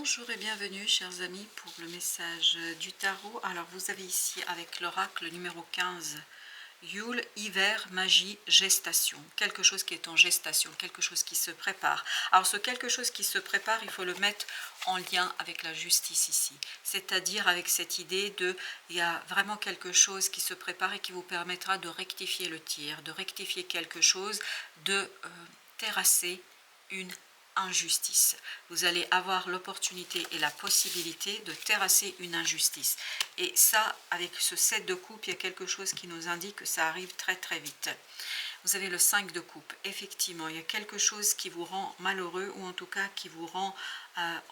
Bonjour et bienvenue chers amis pour le message du tarot. Alors vous avez ici avec l'oracle numéro 15, Yule, hiver, magie, gestation. Quelque chose qui est en gestation, quelque chose qui se prépare. Alors ce quelque chose qui se prépare, il faut le mettre en lien avec la justice ici. C'est-à-dire avec cette idée de, il y a vraiment quelque chose qui se prépare et qui vous permettra de rectifier le tir, de rectifier quelque chose, de terrasser une injustice. Vous allez avoir l'opportunité et la possibilité de terrasser une injustice. Et ça, avec ce 7 de coupe, il y a quelque chose qui nous indique que ça arrive très très vite. Vous avez le 5 de coupe. Effectivement, il y a quelque chose qui vous rend malheureux ou en tout cas qui vous rend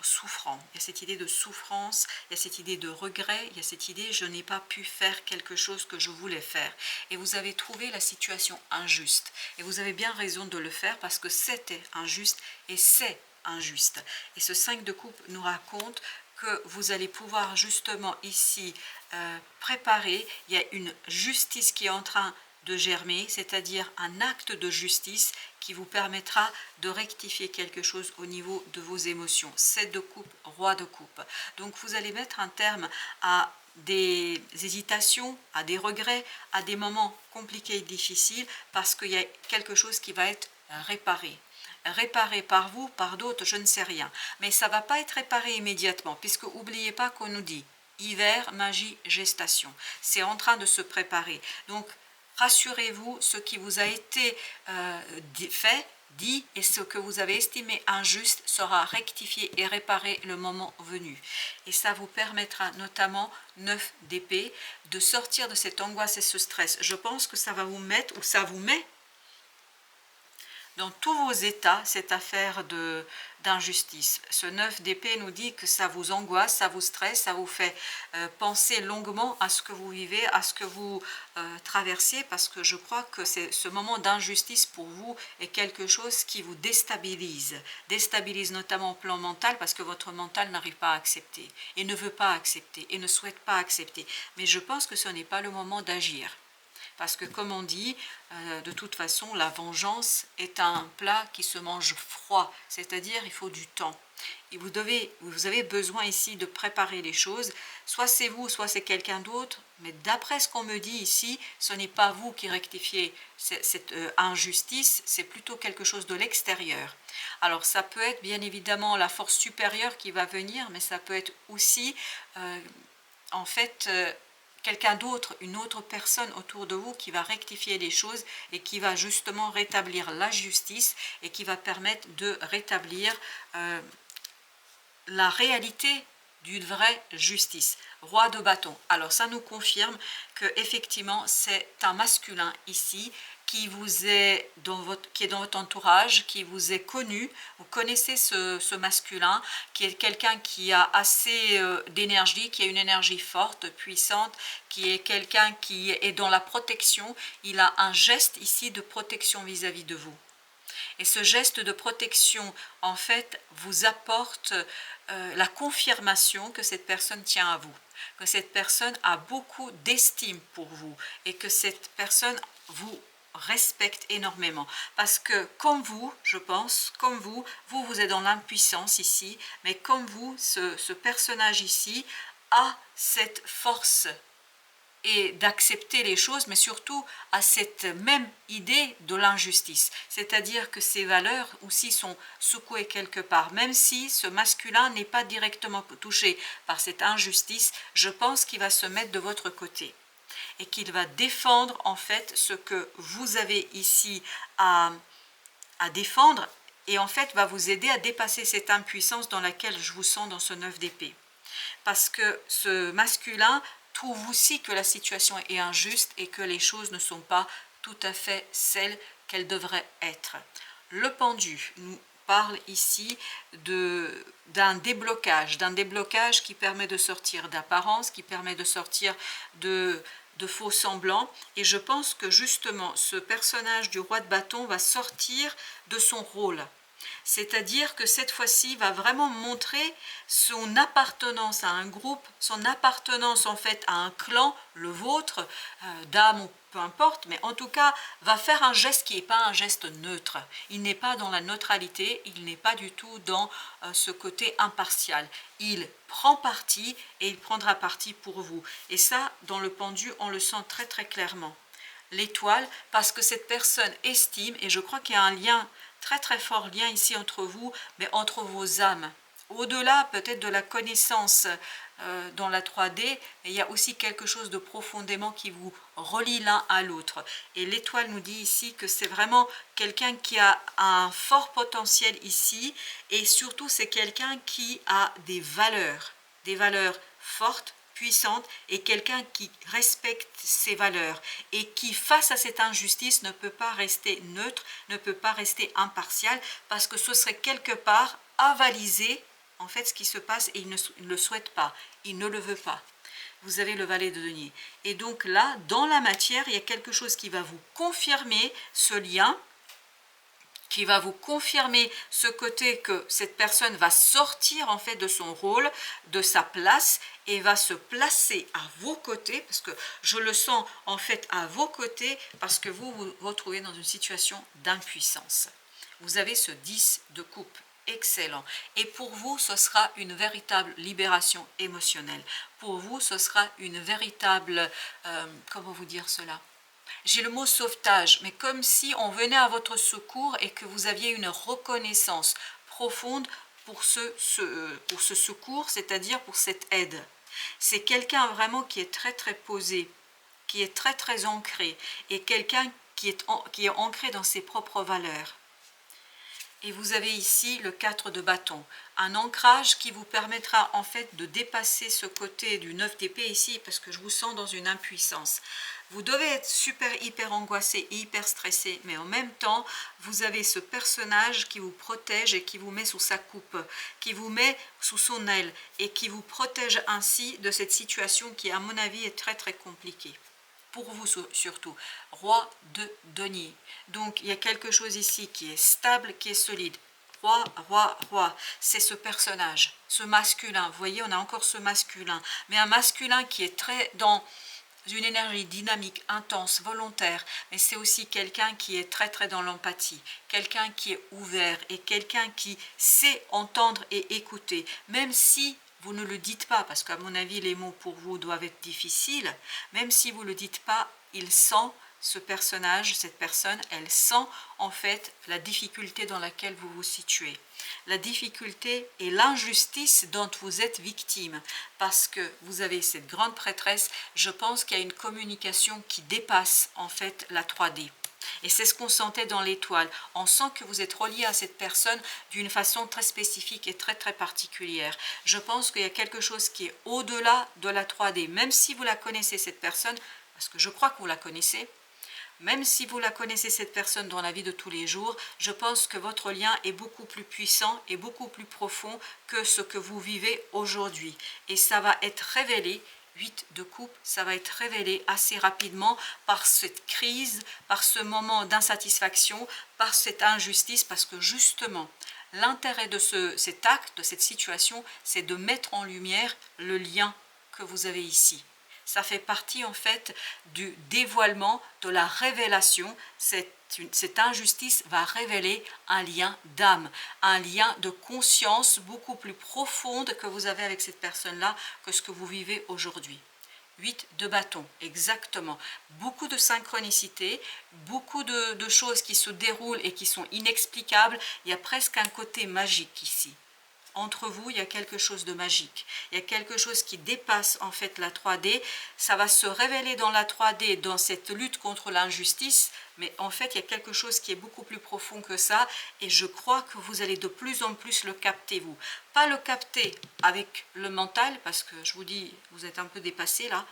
souffrant. Il y a cette idée de souffrance, il y a cette idée de regret, il y a cette idée je n'ai pas pu faire quelque chose que je voulais faire. Et vous avez trouvé la situation injuste. Et vous avez bien raison de le faire parce que c'était injuste et c'est injuste. Et ce 5 de coupe nous raconte que vous allez pouvoir justement ici préparer, il y a une justice qui est en train de germer, c'est-à-dire un acte de justice qui vous permettra de rectifier quelque chose au niveau de vos émotions. 7 de coupe, roi de coupe. Donc vous allez mettre un terme à des hésitations, à des regrets, à des moments compliqués et difficiles parce qu'il y a quelque chose qui va être réparé. Réparé par vous, par d'autres, je ne sais rien. Mais ça ne va pas être réparé immédiatement puisque n'oubliez pas qu'on nous dit hiver, magie, gestation. C'est en train de se préparer. Donc rassurez-vous, ce qui vous a été fait, dit et ce que vous avez estimé injuste sera rectifié et réparé le moment venu. Et ça vous permettra notamment, 9 d'épée, de sortir de cette angoisse et ce stress. Je pense que ça va vous mettre, ou ça vous met, dans tous vos états, cette affaire d'injustice. Ce 9 d'épée nous dit que ça vous angoisse, ça vous stresse, ça vous fait penser longuement à ce que vous vivez, à ce que vous traversez, parce que je crois que ce moment d'injustice pour vous est quelque chose qui vous déstabilise. Déstabilise notamment au plan mental, parce que votre mental n'arrive pas à accepter, et ne veut pas accepter, et ne souhaite pas accepter. Mais je pense que ce n'est pas le moment d'agir. Parce que comme on dit, de toute façon, la vengeance est un plat qui se mange froid, c'est-à-dire il faut du temps. Et vous avez besoin ici de préparer les choses, soit c'est vous, soit c'est quelqu'un d'autre, mais d'après ce qu'on me dit ici, ce n'est pas vous qui rectifiez cette injustice, c'est plutôt quelque chose de l'extérieur. Alors ça peut être bien évidemment la force supérieure qui va venir, mais ça peut être aussi en fait quelqu'un d'autre, une autre personne autour de vous qui va rectifier les choses et qui va justement rétablir la justice et qui va permettre de rétablir la réalité d'une vraie justice. Roi de bâton. Alors ça nous confirme que effectivement c'est un masculin ici qui vous est dans votre entourage, qui vous est connu. Vous connaissez ce masculin qui est quelqu'un qui a assez d'énergie, qui a une énergie forte, puissante, qui est quelqu'un qui est dans la protection. Il a un geste ici de protection vis-à-vis de vous. Et ce geste de protection, en fait, vous apporte la confirmation que cette personne tient à vous, que cette personne a beaucoup d'estime pour vous et que cette personne vous respecte énormément. Parce que comme vous, je pense, comme vous êtes dans l'impuissance ici, mais comme vous, ce personnage ici a cette force et d'accepter les choses, mais surtout à cette même idée de l'injustice. C'est-à-dire que ces valeurs aussi sont secouées quelque part. Même si ce masculin n'est pas directement touché par cette injustice, je pense qu'il va se mettre de votre côté et qu'il va défendre en fait ce que vous avez ici à défendre et en fait va vous aider à dépasser cette impuissance dans laquelle je vous sens dans ce 9 d'épée. Parce que ce masculin trouve aussi que la situation est injuste et que les choses ne sont pas tout à fait celles qu'elles devraient être. Le pendu nous parle ici d'un déblocage qui permet de sortir d'apparence, qui permet de sortir de faux semblants. Et je pense que justement ce personnage du roi de bâton va sortir de son rôle. C'est-à-dire que cette fois-ci va vraiment montrer son appartenance à un groupe, son appartenance en fait à un clan, le vôtre, d'âme ou peu importe, mais en tout cas va faire un geste qui n'est pas un geste neutre. Il n'est pas dans la neutralité, il n'est pas du tout dans ce côté impartial. Il prend parti et il prendra parti pour vous. Et ça, dans le pendu, on le sent très très clairement. L'étoile, parce que cette personne estime, et je crois qu'il y a un lien, très très fort lien ici entre vous, mais entre vos âmes. Au-delà peut-être de la connaissance dans la 3D, il y a aussi quelque chose de profondément qui vous relie l'un à l'autre. Et l'étoile nous dit ici que c'est vraiment quelqu'un qui a un fort potentiel ici, et surtout c'est quelqu'un qui a des valeurs fortes, puissante, et quelqu'un qui respecte ses valeurs et qui, face à cette injustice, ne peut pas rester neutre, ne peut pas rester impartial, parce que ce serait quelque part avaliser en fait ce qui se passe, et il ne le souhaite pas, il ne le veut pas. Vous avez le valet de denier. Et donc là, dans la matière, il y a quelque chose qui va vous confirmer ce lien, qui va vous confirmer ce côté que cette personne va sortir en fait de son rôle, de sa place, et va se placer à vos côtés, parce que je le sens en fait à vos côtés, parce que vous vous retrouvez dans une situation d'impuissance. Vous avez ce 10 de coupe, excellent. Et pour vous, ce sera une véritable libération émotionnelle. Pour vous, ce sera une véritable, comment vous dire cela ? J'ai le mot sauvetage, mais comme si on venait à votre secours et que vous aviez une reconnaissance profonde pour ce secours, c'est-à-dire pour cette aide. C'est quelqu'un vraiment qui est très très posé, qui est très très ancré, et quelqu'un qui est ancré dans ses propres valeurs. Et vous avez ici le 4 de bâton, un ancrage qui vous permettra en fait de dépasser ce côté du 9 d'épée ici, parce que je vous sens dans une impuissance. Vous devez être super hyper angoissé et hyper stressé, mais en même temps, vous avez ce personnage qui vous protège et qui vous met sous sa coupe, qui vous met sous son aile et qui vous protège ainsi de cette situation qui, à mon avis, est très très compliquée. Pour vous surtout, roi de denier. Donc il y a quelque chose ici qui est stable, qui est solide. Roi, roi, roi, c'est ce personnage, ce masculin. Vous voyez, on a encore ce masculin, mais un masculin qui est très dans une énergie dynamique, intense, volontaire, mais c'est aussi quelqu'un qui est très très dans l'empathie, quelqu'un qui est ouvert et quelqu'un qui sait entendre et écouter, même si vous ne le dites pas, parce qu'à mon avis les mots pour vous doivent être difficiles, même si vous ne le dites pas, il sent ce personnage, cette personne, elle sent en fait la difficulté dans laquelle vous vous situez. La difficulté et l'injustice dont vous êtes victime, parce que vous avez cette grande prêtresse, je pense qu'il y a une communication qui dépasse en fait la 3D. Et c'est ce qu'on sentait dans l'étoile. On sent que vous êtes relié à cette personne d'une façon très spécifique et très très particulière. Je pense qu'il y a quelque chose qui est au-delà de la 3D, même si vous la connaissez cette personne, parce que je crois que vous la connaissez. Même si vous la connaissez cette personne dans la vie de tous les jours, je pense que votre lien est beaucoup plus puissant et beaucoup plus profond que ce que vous vivez aujourd'hui. Et ça va être révélé, 8 de coupe, ça va être révélé assez rapidement par cette crise, par ce moment d'insatisfaction, par cette injustice, parce que justement, l'intérêt de cet acte, de cette situation, c'est de mettre en lumière le lien que vous avez ici. Ça fait partie en fait du dévoilement, de la révélation. Cette injustice va révéler un lien d'âme, un lien de conscience beaucoup plus profonde que vous avez avec cette personne-là que ce que vous vivez aujourd'hui. 8 de bâton, exactement. Beaucoup de synchronicité, beaucoup de choses qui se déroulent et qui sont inexplicables. Il y a presque un côté magique ici. Entre vous, il y a quelque chose de magique. Il y a quelque chose qui dépasse en fait la 3D. Ça va se révéler dans la 3D, dans cette lutte contre l'injustice. Mais en fait, il y a quelque chose qui est beaucoup plus profond que ça. Et je crois que vous allez de plus en plus le capter, vous. Pas le capter avec le mental, parce que je vous dis, vous êtes un peu dépassé là.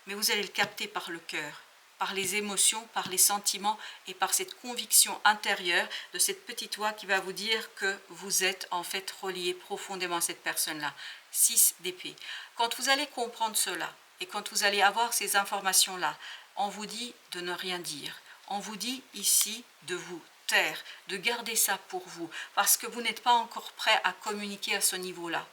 Mais vous allez le capter par le cœur, par les émotions, par les sentiments et par cette conviction intérieure de cette petite voix qui va vous dire que vous êtes en fait relié profondément à cette personne-là. 6 d'épée. Quand vous allez comprendre cela et quand vous allez avoir ces informations-là, on vous dit de ne rien dire. On vous dit ici de vous taire, de garder ça pour vous, parce que vous n'êtes pas encore prêt à communiquer à ce niveau-là.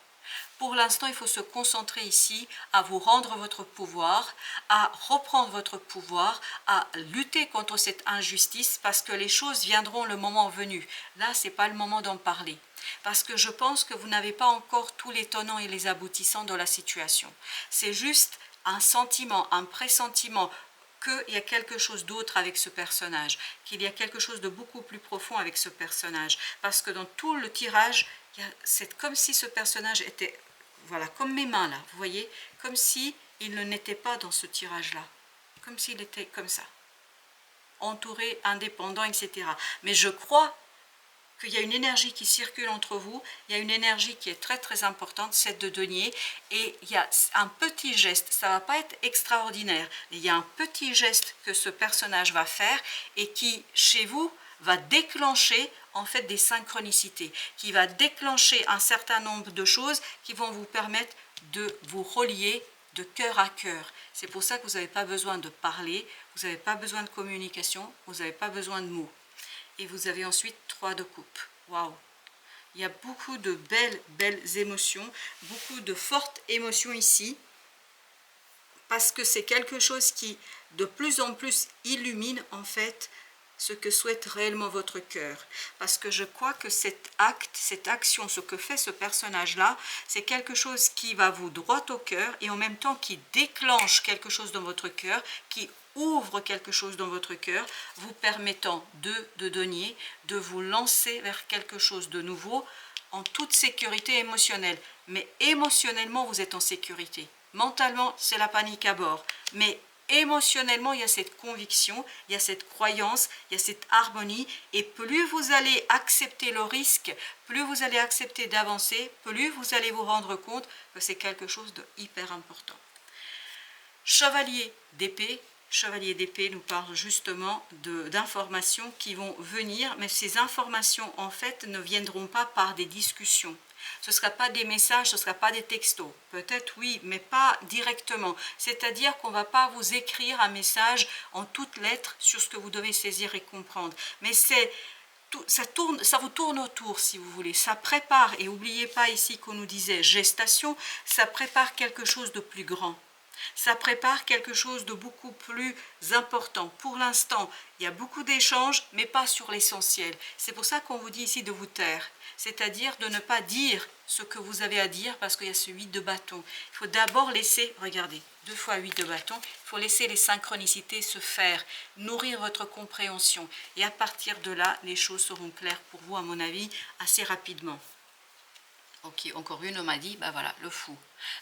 Pour l'instant, il faut se concentrer ici à vous rendre votre pouvoir, à reprendre votre pouvoir, à lutter contre cette injustice parce que les choses viendront le moment venu. Là, ce n'est pas le moment d'en parler. Parce que je pense que vous n'avez pas encore tous les tenants et les aboutissants de la situation. C'est juste un sentiment, un pressentiment qu'il y a quelque chose d'autre avec ce personnage, qu'il y a quelque chose de beaucoup plus profond avec ce personnage. Parce que dans tout le tirage, c'est comme si ce personnage était, voilà, comme mes mains là, vous voyez, comme si il ne n'était pas dans ce tirage-là, comme s'il était comme ça, entouré, indépendant, etc. Mais je crois qu'il y a une énergie qui circule entre vous, il y a une énergie qui est très très importante, celle de denier, et il y a un petit geste, ça ne va pas être extraordinaire, mais il y a un petit geste que ce personnage va faire et qui, chez vous, va déclencher en fait des synchronicités, qui va déclencher un certain nombre de choses qui vont vous permettre de vous relier de cœur à cœur. C'est pour ça que vous n'avez pas besoin de parler, vous n'avez pas besoin de communication, vous n'avez pas besoin de mots. Et vous avez ensuite 3 de coupe. Waouh! Il y a beaucoup de belles émotions, beaucoup de fortes émotions ici, parce que c'est quelque chose qui de plus en plus illumine en fait ce que souhaite réellement votre cœur. Parce que je crois que cet acte, cette action, ce que fait ce personnage-là, c'est quelque chose qui va vous droit au cœur et en même temps qui déclenche quelque chose dans votre cœur, qui ouvre quelque chose dans votre cœur, vous permettant de denier, de vous lancer vers quelque chose de nouveau en toute sécurité émotionnelle. Mais émotionnellement, vous êtes en sécurité. Mentalement, c'est la panique à bord. Mais émotionnellement, il y a cette conviction, il y a cette croyance, il y a cette harmonie. Et plus vous allez accepter le risque, plus vous allez accepter d'avancer, plus vous allez vous rendre compte que c'est quelque chose de hyper important. Chevalier d'épée. Chevalier d'épée nous parle justement d'informations qui vont venir, mais ces informations en fait ne viendront pas par des discussions. Ce ne sera pas des messages, ce ne sera pas des textos. Peut-être oui, mais pas directement. C'est-à-dire qu'on ne va pas vous écrire un message en toutes lettres sur ce que vous devez saisir et comprendre. Mais ça vous tourne autour si vous voulez. Ça prépare, et n'oubliez pas ici qu'on nous disait gestation, ça prépare quelque chose de plus grand. Ça prépare quelque chose de beaucoup plus important. Pour l'instant, il y a beaucoup d'échanges, mais pas sur l'essentiel. C'est pour ça qu'on vous dit ici de vous taire. C'est-à-dire de ne pas dire ce que vous avez à dire parce qu'il y a ce 8 de bâton. Il faut d'abord laisser, regardez, 2 fois 8 de bâton, il faut laisser les synchronicités se faire, nourrir votre compréhension. Et à partir de là, les choses seront claires pour vous, à mon avis, assez rapidement. Ok, encore une, on m'a dit, bah voilà, le fou.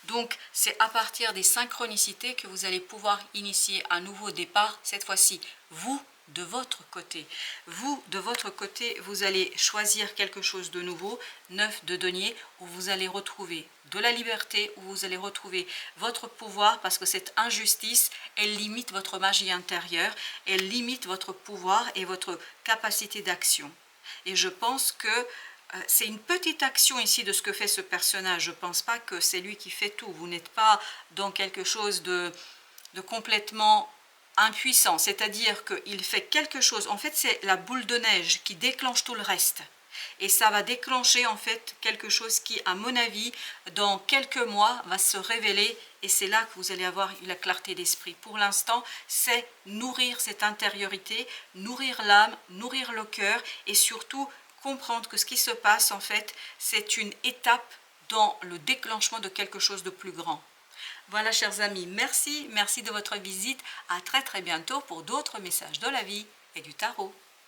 Donc, c'est à partir des synchronicités que vous allez pouvoir initier un nouveau départ, cette fois-ci, vous, de votre côté. Vous, de votre côté, vous allez choisir quelque chose de nouveau, 9 de denier, où vous allez retrouver de la liberté, où vous allez retrouver votre pouvoir, parce que cette injustice, elle limite votre magie intérieure, elle limite votre pouvoir et votre capacité d'action. Et je pense que c'est une petite action ici de ce que fait ce personnage. Je ne pense pas que c'est lui qui fait tout. Vous n'êtes pas dans quelque chose de complètement impuissant. C'est-à-dire qu'il fait quelque chose. En fait, c'est la boule de neige qui déclenche tout le reste. Et ça va déclencher en fait quelque chose qui, à mon avis, dans quelques mois, va se révéler. Et c'est là que vous allez avoir la clarté d'esprit. Pour l'instant, c'est nourrir cette intériorité, nourrir l'âme, nourrir le cœur et surtout comprendre que ce qui se passe en fait c'est une étape dans le déclenchement de quelque chose de plus grand. Voilà chers amis, merci de votre visite, à très bientôt pour d'autres messages de la vie et du tarot.